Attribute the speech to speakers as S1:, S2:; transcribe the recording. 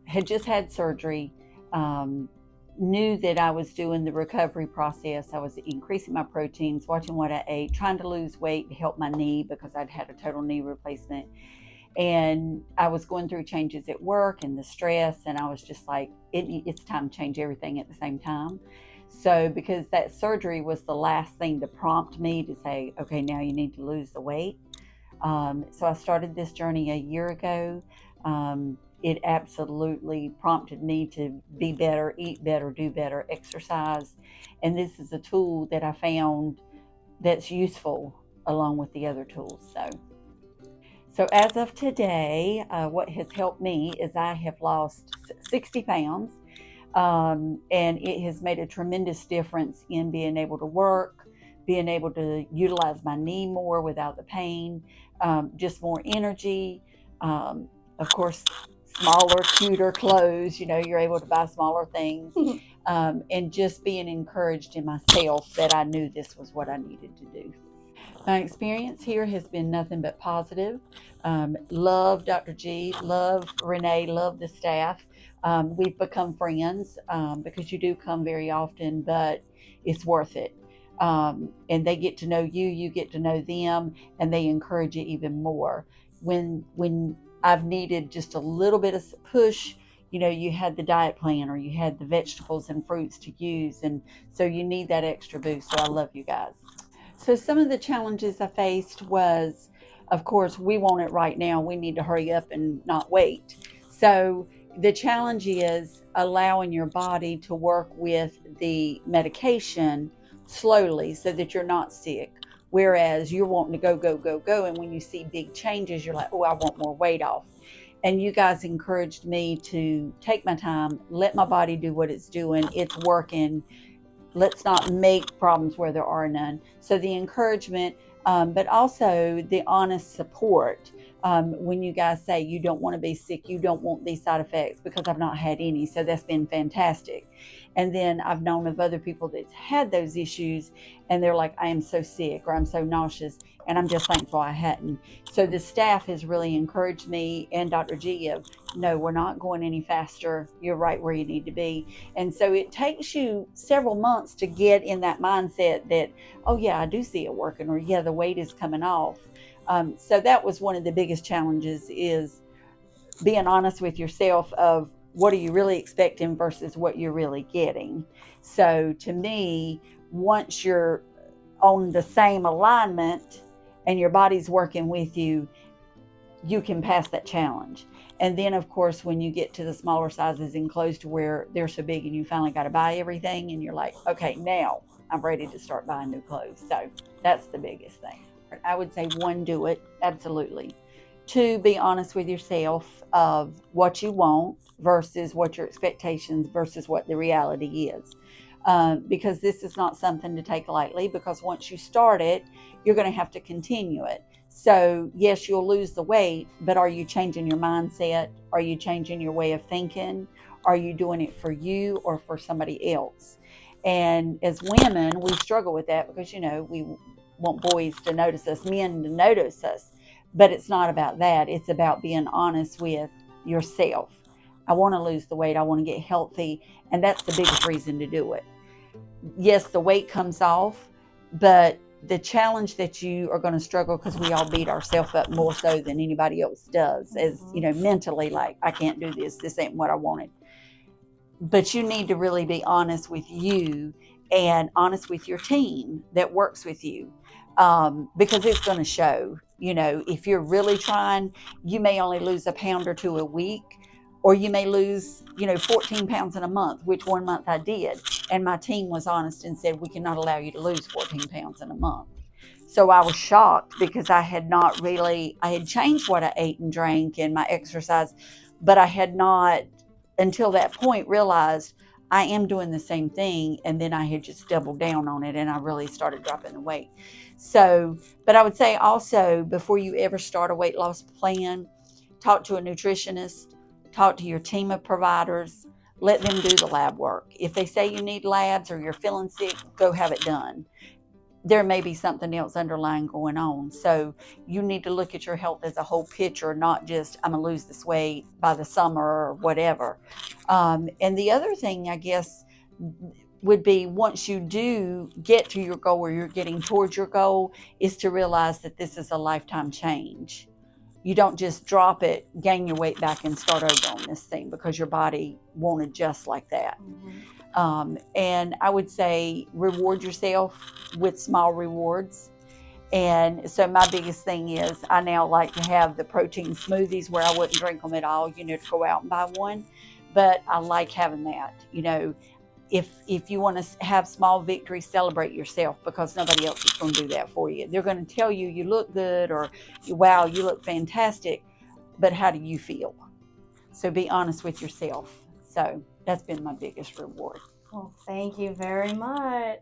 S1: had just had surgery, knew that I was doing the recovery process. I was increasing my proteins, watching what I ate, trying to lose weight to help my knee because I'd had a total knee replacement. And I was going through changes at work and the stress, and I was just like, it's time to change everything at the same time. So, because that surgery was the last thing to prompt me to say, okay, now you need to lose the weight. So, I started this journey a year ago. It absolutely prompted me to be better, eat better, do better, exercise. And this is a tool that I found that's useful along with the other tools. So as of today, what has helped me is I have lost 60 pounds, and it has made a tremendous difference in being able to work, being able to utilize my knee more without the pain, just more energy. Of course, smaller, cuter clothes. You're able to buy smaller things, and just being encouraged in myself that I knew this was what I needed to do. My experience here has been nothing but positive. Love Dr. G, love Renee, love the staff. We've become friends because you do come very often, but it's worth it. And they get to know you, you get to know them, and they encourage you even more. When I've needed just a little bit of push, you had the diet plan or you had the vegetables and fruits to use, and so you need that extra boost. So I love you guys. So some of the challenges I faced was, of course, we want it right now. We need to hurry up and not wait. So the challenge is allowing your body to work with the medication slowly so that you're not sick. Whereas you're wanting to go, go, go, go. And when you see big changes, you're like, oh, I want more weight off. And you guys encouraged me to take my time, let my body do what it's doing. It's working. Let's not make problems where there are none. So the encouragement, but also the honest support. When you guys say you don't want to be sick, you don't want these side effects, because I've not had any. So that's been fantastic. And then I've known of other people that's had those issues and they're like, I am so sick or I'm so nauseous. And I'm just thankful I hadn't. So the staff has really encouraged me and Dr. G of, no, we're not going any faster. You're right where you need to be. And so it takes you several months to get in that mindset that, oh yeah, I do see it working, or yeah, the weight is coming off. So that was one of the biggest challenges, is being honest with yourself of what are you really expecting versus what you're really getting. So to me, once you're on the same alignment and your body's working with you, you can pass that challenge. And then, of course, when you get to the smaller sizes and clothes to where they're so big and you finally got to buy everything and you're like, okay, now I'm ready to start buying new clothes. So that's the biggest thing. I would say, 1, do it. Absolutely. 2, be honest with yourself of what you want versus what your expectations versus what the reality is. Because this is not something to take lightly, because once you start it, you're going to have to continue it. So yes, you'll lose the weight, but are you changing your mindset? Are you changing your way of thinking? Are you doing it for you or for somebody else? And as women, we struggle with that because, we want boys to notice us, men to notice us. But it's not about that. It's about being honest with yourself. I want to lose the weight. I want to get healthy. And that's the biggest reason to do it. Yes, the weight comes off, but the challenge that you are going to struggle, because we all beat ourselves up more so than anybody else does, as mentally, like, I can't do this. This ain't what I wanted. But you need to really be honest with you and honest with your team that works with you, because it's going to show. If you're really trying, you may only lose a pound or 2 a week, or you may lose 14 pounds in a month, which one month I did. And my team was honest and said, we cannot allow you to lose 14 pounds in a month. So I was shocked, because I had changed what I ate and drank and my exercise, but I had not until that point realized I am doing the same thing. And then I had just doubled down on it and I really started dropping the weight. So, but I would say also, before you ever start a weight loss plan, talk to a nutritionist, talk to your team of providers, let them do the lab work. If they say you need labs or you're feeling sick, go have it done. there may be something else underlying going on. So you need to look at your health as a whole picture, not just I'm gonna lose this weight by the summer or whatever. And the other thing, I guess, would be once you do get to your goal or you're getting towards your goal, is to realize that this is a lifetime change. You don't just drop it, gain your weight back, and start over on this thing, because your body won't adjust like that. And I would say reward yourself with small rewards. And so my biggest thing is I now like to have the protein smoothies where I wouldn't drink them at all, to go out and buy one. But I like having that. If you want to have small victories, celebrate yourself, because nobody else is going to do that for you. They're going to tell you you look good, or wow, you look fantastic, but how do you feel? So be honest with yourself. So that's been my biggest reward.
S2: Well, thank you very much.